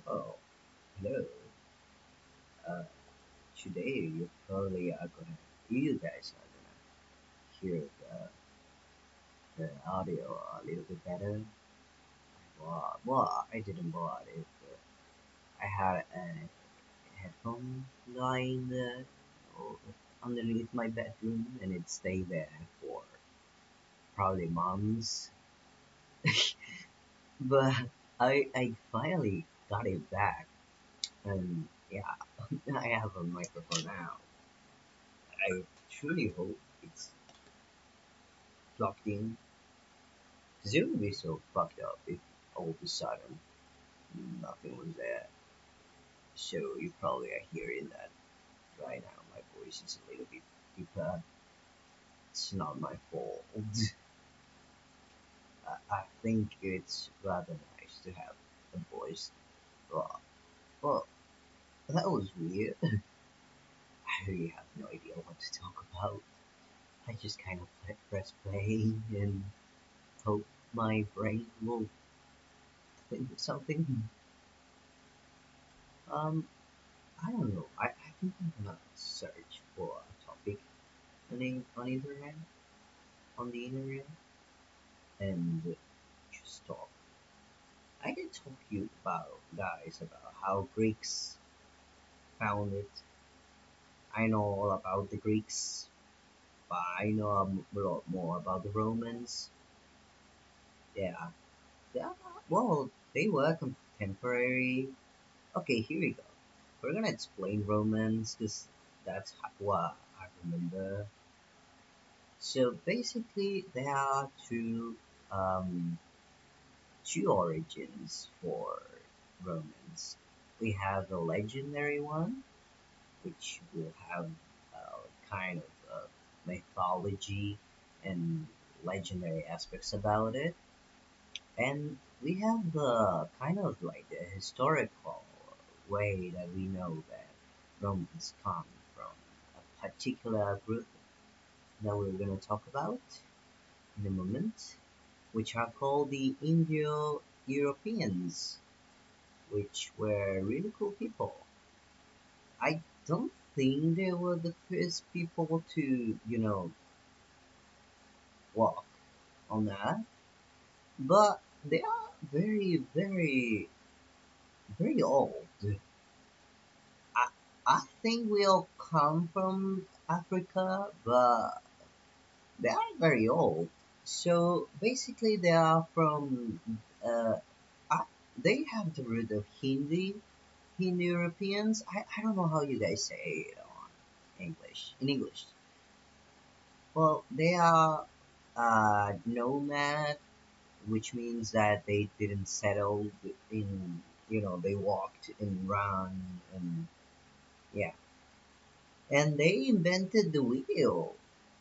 Oh, hello. Uh, Today you guys are gonna hear the audio a little bit better. Well, I didn't bought it. I had a headphone lying underneath my bedroom, and it stayed there for probably months. But I finally got it back, and yeah, I have a microphone now. I truly hope it's plugged in. Because it would be so fucked up if all of a sudden nothing was there. So you probably are hearing that right now. My voice is a little bit deeper. It's not my fault. I think it's rather nice to have a voice. But, well, that was weird. I really have no idea what to talk about. I just kind of press play and hope my brain will think of something. Um, I don't know. I think I'm gonna search for a topic on internet on the internet and just talk. I can talk you about guys about how Greeks found it. I know all about the Greeks, but I know a lot more about the Romans. Yeah, yeah. Well, they were contemporary. Okay, here we go. We're gonna explain Romans because that's what I remember. So basically, there are um, two origins for Romans. We have the legendary one, which will have kind of mythology and legendary aspects about it, and we have the kind of like the historical way that we know that Romans come from a particular group that we're going to talk about in a moment, which are called the Indo-Europeans, which were really cool people. I don't think they were the first people to, walk on Earth, but they are very, very, very old. I, I think we all come from Africa, but they are very old. So basically, they are from, uh, they have the root of Hindu Europeans. I don't know how you guys say it on English. In English, well, they are nomad, which means that they didn't settle in. They walked and ran and yeah, and they invented the wheel.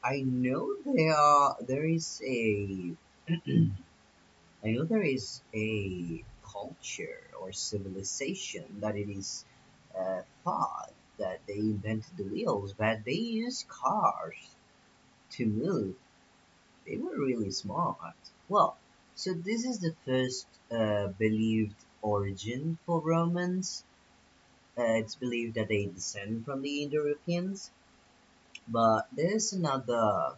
I know there is a I know there is a culture or civilization that it is thought that they invented the wheels, but they used cars to move. They were really smart. Well, so this is the first believed origin for Romans. It's believed that they descend from the Indo-Europeans, but there's another,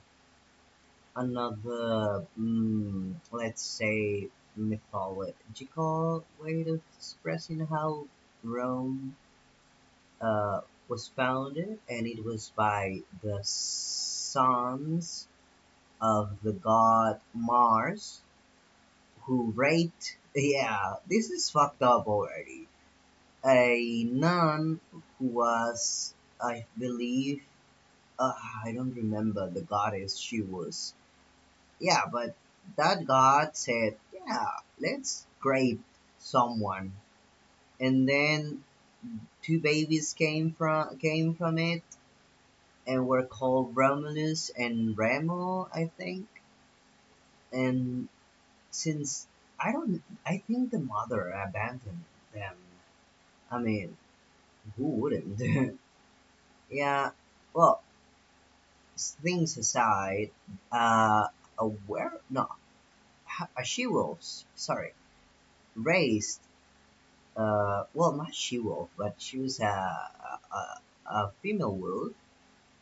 let's say, mythological way of expressing how Rome was founded, and it was by the sons of the god Mars, who raped. Yeah, this is fucked up already. A nun who was, I believe, I don't remember the goddess she was. Yeah, but that god said, "Yeah, let's grape someone," and then two babies came from it, and were called Romulus and Remo, I think. And since I think the mother abandoned them. I mean, who wouldn't? Yeah. Well, things aside, where no, she was sorry raised well, not she wolf, but she was a female wolf,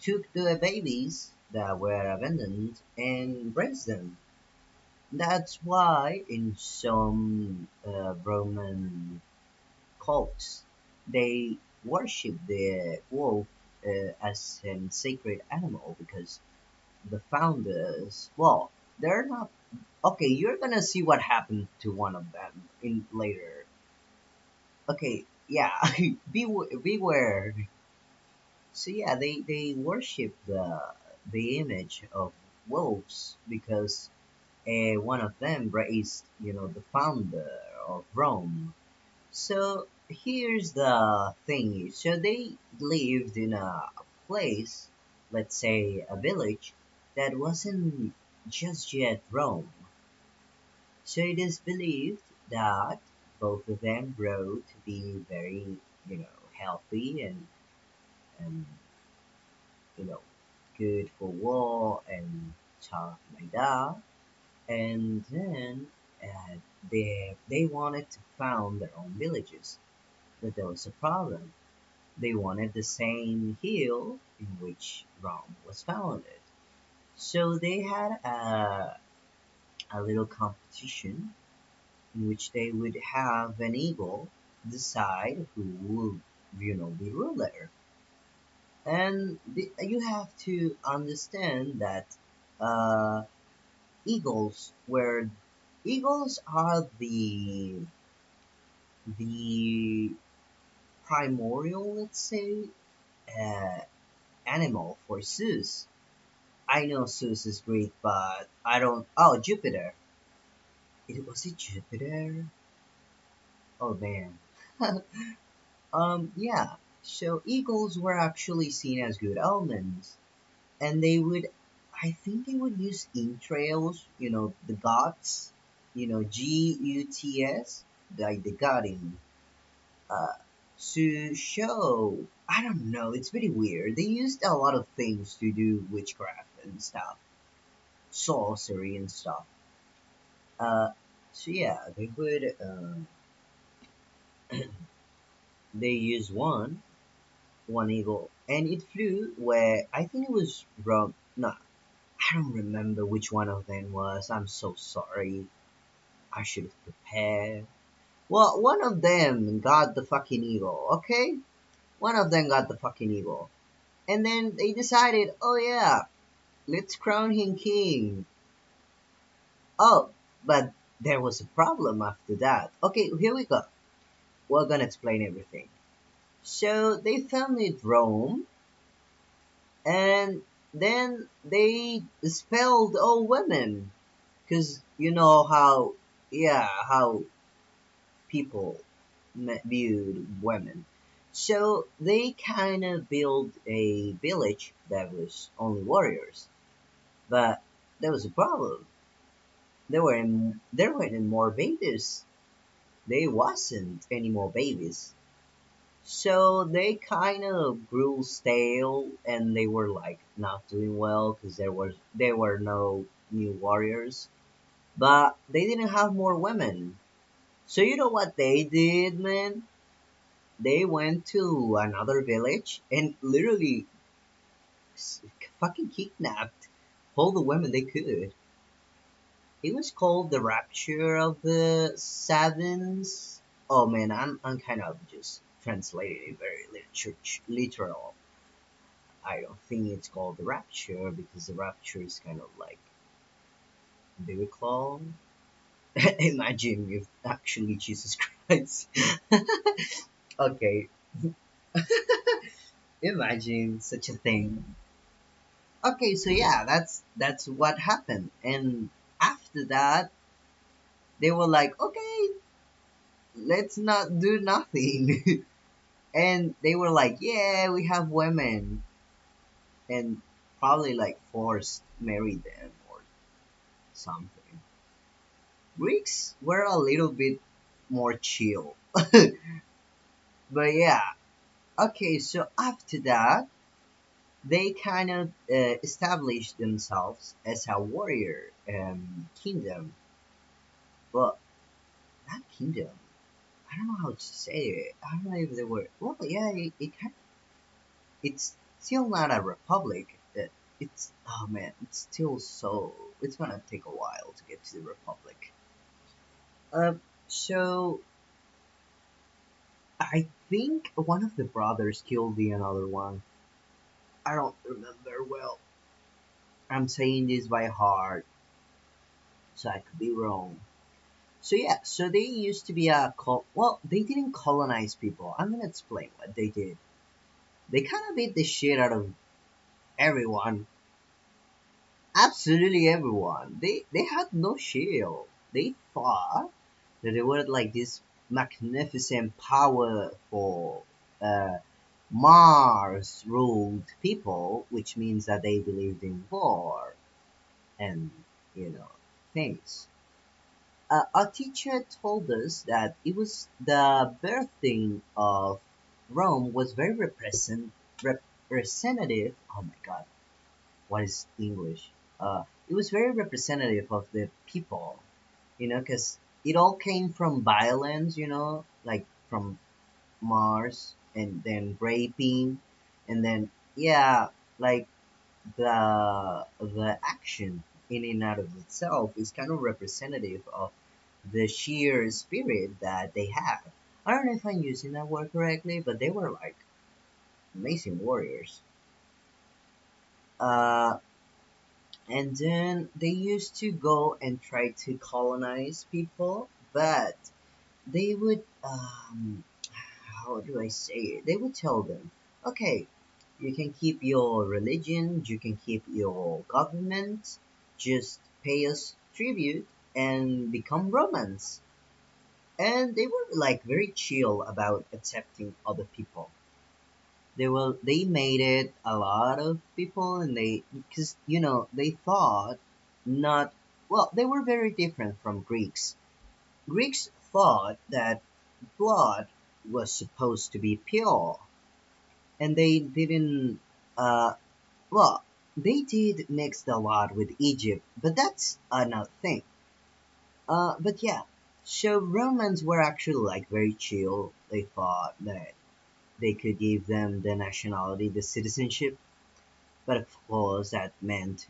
took the babies that were abandoned and raised them. That's why in some Roman cults they worship the wolf as a sacred animal because the founders, well, they're not okay. You're gonna see what happened to one of them in later. Okay, yeah, beware. So yeah, they worship the image of wolves because one of them raised, the founder of Rome. So here's the thing. So they lived in a place, let's say a village, that wasn't just yet Rome. So it is believed that both of them grew to be very, healthy and you know, good for war and stuff like that. And then they wanted to found their own villages, but there was a problem. They wanted the same hill in which Rome was founded. So they had a little competition in which they would have an eagle decide who would, be ruler. And you have to understand that uh, eagles were eagles are the primordial, let's say, uh, animal for Zeus. I know Zeus is Greek, but I don't. Oh, Jupiter. Was it Jupiter? Oh man. Yeah. So eagles were actually seen as good omens, and they would, I think they would use entrails. The gods. Guts, like the god in uh, to show. I don't know. It's pretty weird. They used a lot of things to do witchcraft and stuff, sorcery and stuff. Uh, so yeah, they would. They used one eagle, and it flew where I think it was from. No, I don't remember which one of them was. I'm so sorry. I should have prepared. Well, one of them got the fucking eagle. Okay, one of them got the fucking eagle. And then they decided, oh yeah, let's crown him king. Oh, but there was a problem after that. Okay, here we go. We're gonna explain everything. So they founded Rome, and then they expelled all women, because you know how people viewed women. So they kind of built a village that was only warriors. But there was a problem. There weren't any more babies. There wasn't any more babies. So they kind of grew stale, and they were like not doing well because there were no new warriors. But they didn't have more women. So you know what they did, man? They went to another village and literally fucking kidnapped all the women they could. It was called The Rapture of the Sevens. Oh man, I'm kind of just translating it very literal. I don't think it's called The Rapture because the Rapture is kind of like biblical. Imagine if actually Jesus Christ. Okay, imagine such a thing. Okay, so yeah, that's what happened. And after that, they were like, okay, let's not do nothing. And they were like, yeah, we have women, and probably like forced marry them or something. Greeks were a little bit more chill. But yeah, okay, so after that, they kind of established themselves as a warrior kingdom. But that kingdom, I don't know how to say it. I don't know if they were. Well, yeah, it's still not a republic. It's oh man, it's still so. It's gonna take a while to get to the republic. Uh, so I think one of the brothers killed the another one. I don't remember well. I'm saying this by heart, so I could be wrong. So yeah, so they used to be well, they didn't colonize people. I'm gonna explain what they did. They kind of beat the shit out of everyone, absolutely everyone. They had no shield. They thought that they were like this magnificent, powerful, uh, Mars ruled people, which means that they believed in war and you know things. Our teacher told us that it was the birthing of Rome was very representative. Oh my God, what is English? It was very representative of the people, because it all came from violence, like from Mars, and then raping, and then yeah, like the action in and out of itself is kind of representative of the sheer spirit that they have. I don't know if I'm using that word correctly, but they were like amazing warriors. Uh, and then they used to go and try to colonize people, but they would, how do I say it? They would tell them, okay, you can keep your religion, you can keep your government, just pay us tribute and become Romans. And they were like very chill about accepting other people. They made it a lot of people, and because they thought not well, they were very different from Greeks. Greeks thought that blood was supposed to be pure, and they didn't. Uh, well, they did mix a lot with Egypt, but that's another thing. But yeah, so Romans were actually like very chill. They thought that they could give them the nationality, the citizenship, but of course that meant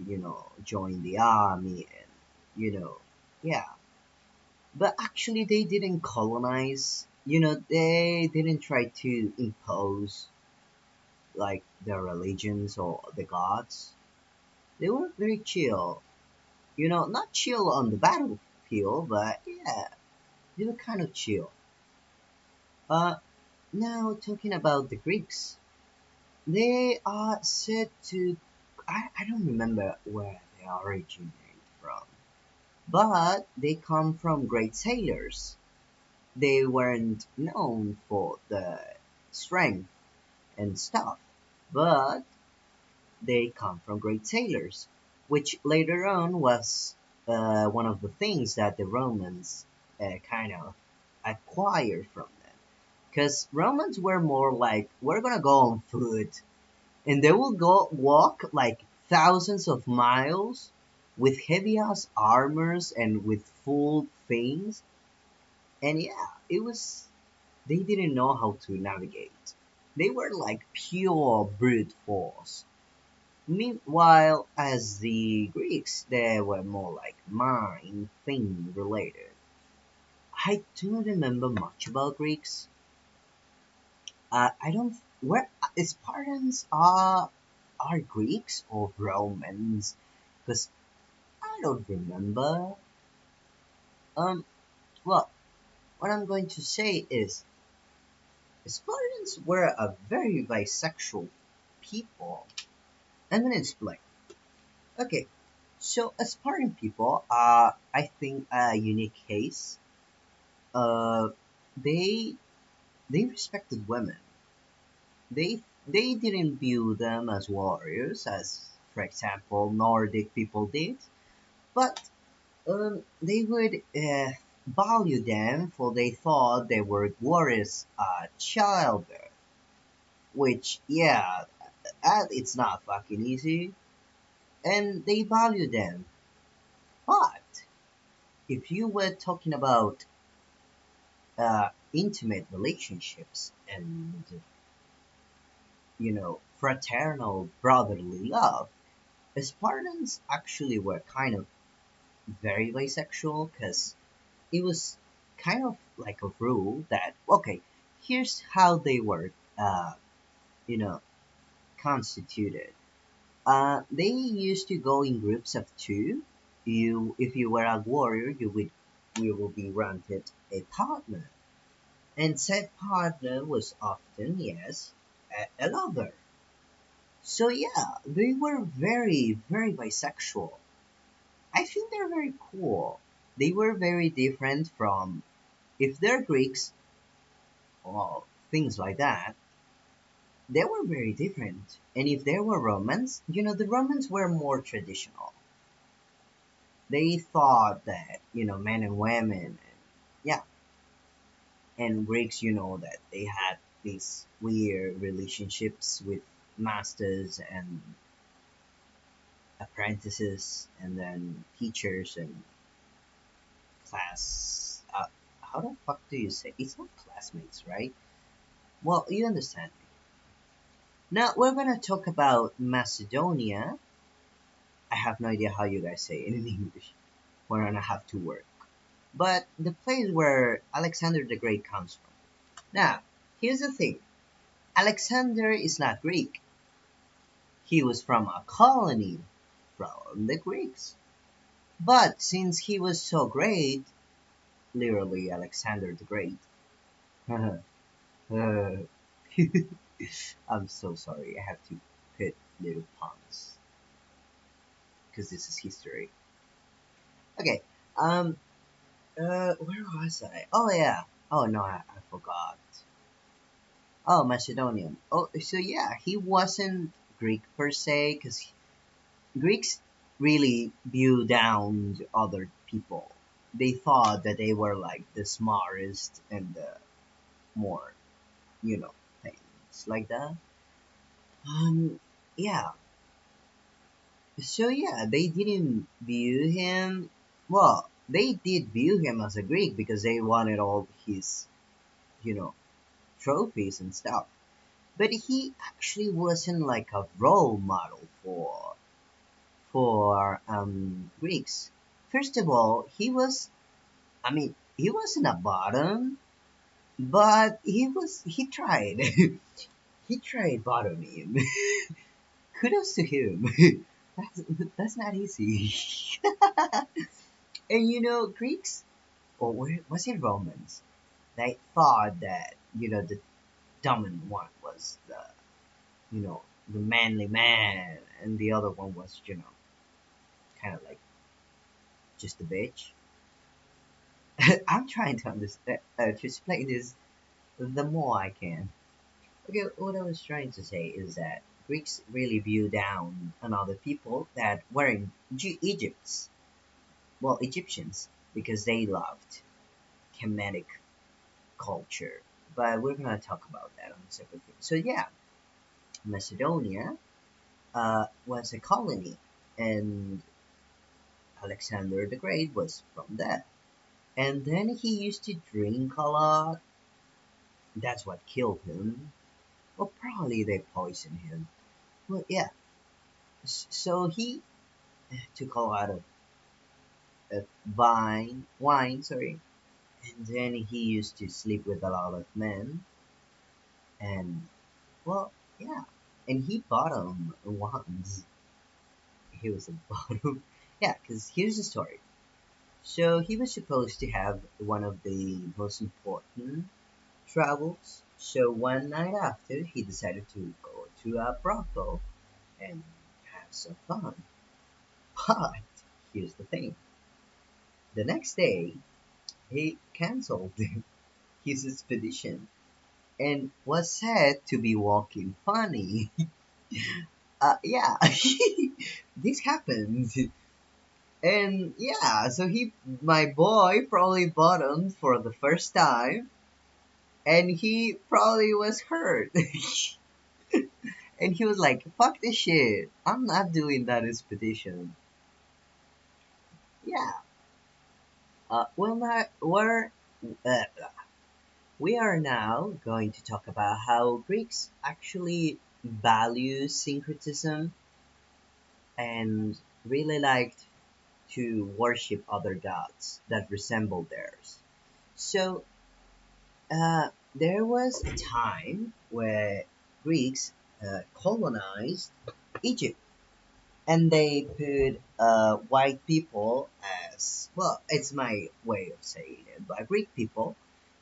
join the army and yeah. But actually, they didn't colonize. They didn't try to impose like their religions or the gods. They were very chill. Not chill on the battlefield, but yeah, they were kind of chill. Uh, Now talking about the Greeks, they are said to. I don't remember where they originate from, but they come from great sailors. They weren't known for the strength and stuff, but they come from great sailors, which later on was one of the things that the Romans kind of acquired from them. Because Romans were more like, we're gonna go on foot, and they will go walk like thousands of miles with heavy ass armors and with full things. And yeah, it was, they didn't know how to navigate. They were like pure brute force. Meanwhile, as the Greeks, they were more like mind thing related. I don't remember much about Greeks. I don't. Where Spartans are Greeks or Romans? Because I don't remember. Um. Well, what I'm going to say is Spartans were a very bisexual people. I'm gonna explain. Okay, so Spartan people are, I think, a unique case. Uh, they they respected women. They didn't view them as warriors, as for example Nordic people did, but they would value them for they thought they were warriors childbirth, which yeah, it's not fucking easy, and they value them. But if you were talking about intimate relationships and, fraternal brotherly love. The Spartans actually were kind of very bisexual because it was kind of like a rule that, okay, here's how they were, you know, constituted. They used to go in groups of two. If you were a warrior, you will be granted a partner, and said partner was often, yes, a lover. So yeah, they were very, very bisexual. I think they're very cool. They were very different from, if they're Greeks, or things like that, they were very different. And if they were Romans, the Romans were more traditional. They thought that, men and women, and yeah, and Greeks, that they had these weird relationships with masters and apprentices and then teachers and class. How the fuck do you say? It's not classmates, right? Well, you understand me. Now we're gonna talk about Macedonia. I have no idea how you guys say it in English. We're gonna have to work. But the place where Alexander the Great comes from. Now, here's the thing. Alexander is not Greek. He was from a colony from the Greeks. But since he was so great, literally Alexander the Great, I'm so sorry. I have to put little puns because this is history. Okay. Um. Where was I? Oh yeah. Oh no, I forgot. Oh, Macedonian. Oh, so yeah, he wasn't Greek per se, because Greeks really view down other people. They thought that they were like the smartest and the more, you know, things like that. Yeah. So yeah, they didn't view him. Well, they did view him as a Greek because they wanted all his, you know, trophies and stuff. But he actually wasn't like a role model for Greeks. First of all, he wasn't a bottom, but he tried. He tried bottoming. Kudos to him. that's, that's not easy. And Greeks, or was it Romans? They thought that the dominant one was the manly man, and the other one was kind of like just a bitch. I'm trying to understand to explain this the more I can. Okay, what I was trying to say is that Greeks really view down on other people that weren't Egypt's, well, Egyptians, because they loved Kemetic culture. But we're gonna talk about that on a separate thing. So yeah, Macedonia was a colony, and Alexander the Great was from there. And then he used to drink a lot. That's what killed him. Well, probably they poisoned him. Well, yeah. So he took a lot of wine, sorry, and then he used to sleep with a lot of men, and well, yeah, and he bottomed once. He was a bottom, yeah. Because here's the story. So he was supposed to have one of the most important travels. So one night after, he decided to go to a brothel and have some fun. But here's the thing: the next day, he cancelled his expedition and was said to be walking funny. Yeah, this happened. And yeah, so my boy probably bottomed for the first time, and he probably was hurt. And he was like, fuck this shit. I'm not doing that expedition. Yeah. Well, not, where, uh, We are now going to talk about how Greeks actually value syncretism and really liked to worship other gods that resemble theirs. So, there was a time where Greeks colonized Egypt and they put white people as well, it's my way of saying it, but Greek people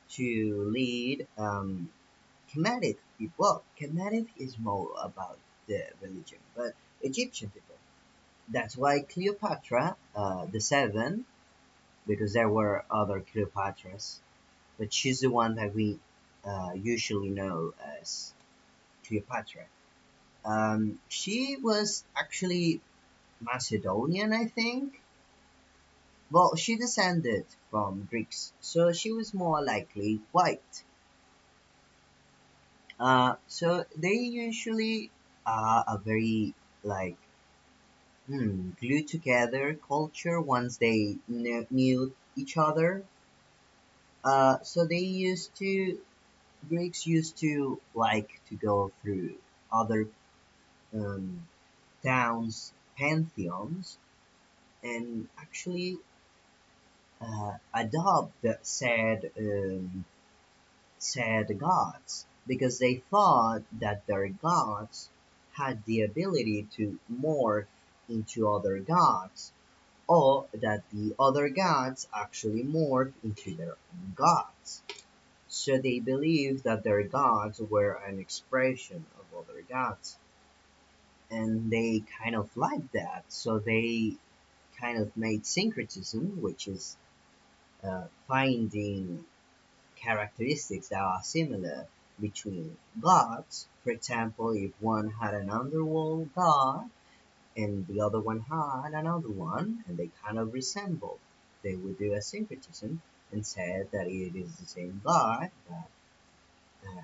to lead Kemetic people. Well, Kemetic is more about the religion, but Egyptian people. That's why Cleopatra, the seven, because there were other Cleopatras, but she's the one that we usually know as Cleopatra. She was actually Macedonian, I think. Well, she descended from Greeks, so she was more likely white. So they usually are a very like glued together culture once they knew each other. So they used to Greeks used to like to go through other um, towns' pantheons and actually adopt the said gods because they thought that their gods had the ability to morph into other gods or that the other gods actually morph into their own gods. So they believed that their gods were an expression of other gods. And they kind of liked that. So they kind of made syncretism, which is finding characteristics that are similar between gods. For example, if one had an underworld god and the other one had another one, and they kind of resemble, they would do a syncretism and said that it is the same god, but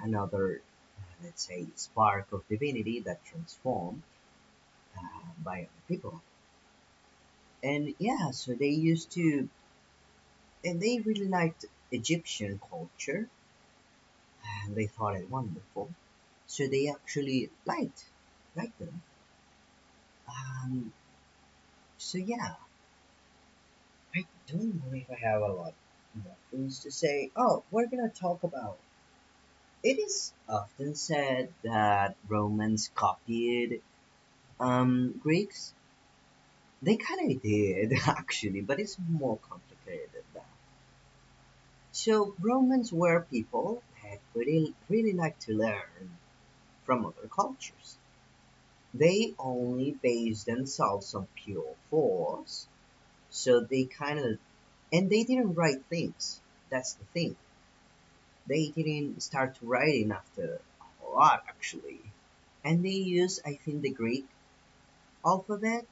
another, let's say, spark of divinity that transformed by other people. And yeah, so they used to, and they really liked Egyptian culture, and they thought it wonderful. So they actually liked them. Um, so yeah, I don't know if I have a lot more things to say. Oh, we're gonna talk about. It is often said that Romans copied Greeks. They kind of did actually, but it's more complicated than that. So Romans were people that really like to learn from other cultures. They only based themselves on pure force, so they kind of and they didn't write things. That's the thing. They didn't start writing after a lot actually, and they used I think the Greek alphabet.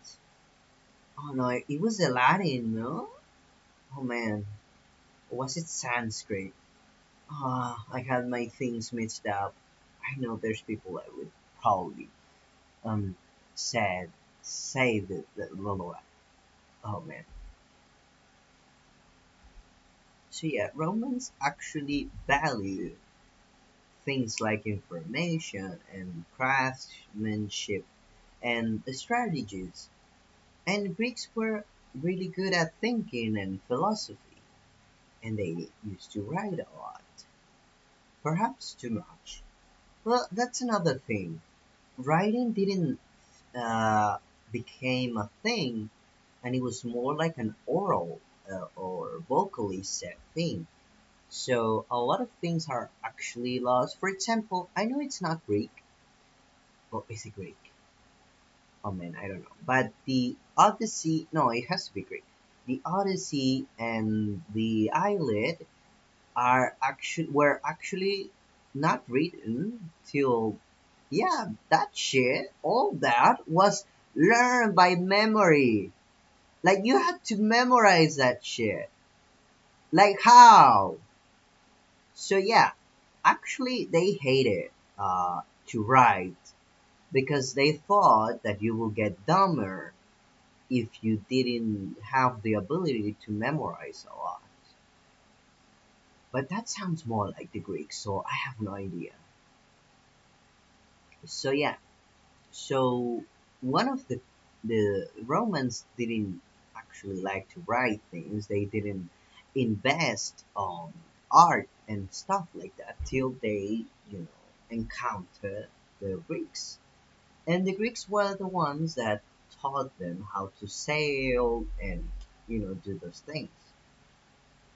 Oh no, it was the Latin, no? Oh man, or was it Sanskrit? Ah, I had my things mixed up. I know there's people that would probably um said say the blah, blah, blah. Oh man. So yeah, Romans actually value things like information and craftsmanship and strategies. And Greeks were really good at thinking and philosophy, and they used to write a lot, perhaps too much. Well, that's another thing. Writing didn't uh, became a thing, and it was more like an oral or vocally said thing. So a lot of things are actually lost. For example, I know it's not Greek, or is it Greek? Oh man, I don't know. But the Odyssey, no, it has to be Greek. The Odyssey and the Iliad were actually not written till yeah, that shit, all that was learned by memory. Like you had to memorize that shit. Like how? So yeah, actually they hated to write because they thought that you will get dumber if you didn't have the ability to memorize a lot. But that sounds more like the Greeks, so I have no idea. So yeah, so one of the Romans didn't actually like to write things. They didn't invest on art and stuff like that till they, encountered the Greeks. And the Greeks were the ones that taught them how to sail and, do those things.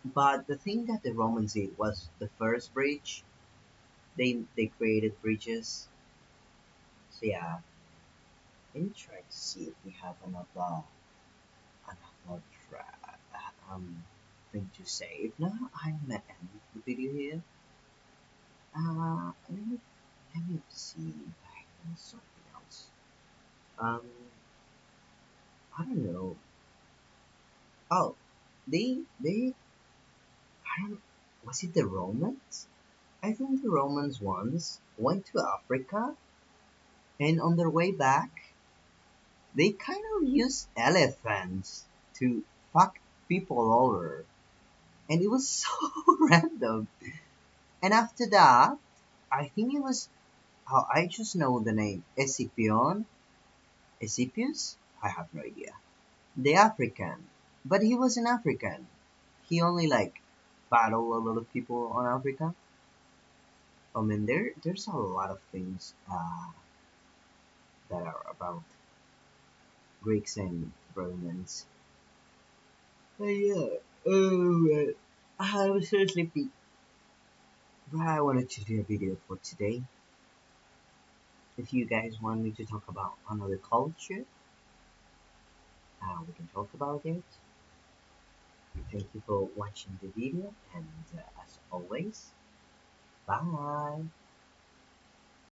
But the thing that the Romans did was the first bridge. They created bridges. So yeah, let me try to see if we have another thing to say. If not, I'm gonna end the video here. Let me see if I have something else. Um, I don't know. Oh, they I don't. Was it the Romans? I think the Romans once went to Africa, and on their way back, they kind of used elephants to fuck people over, and it was so random. And after that, I think it was. I just know the name Escipion, Escipius. I have no idea. The African, but he was an African. He only like battled a lot of people on Africa. I mean, there's a lot of things that are about Greeks and Romans. But yeah, oh, I was so sleepy. But I wanted to do a video for today. If you guys want me to talk about another culture, we can talk about it. Thank you for watching the video, and as always, bye.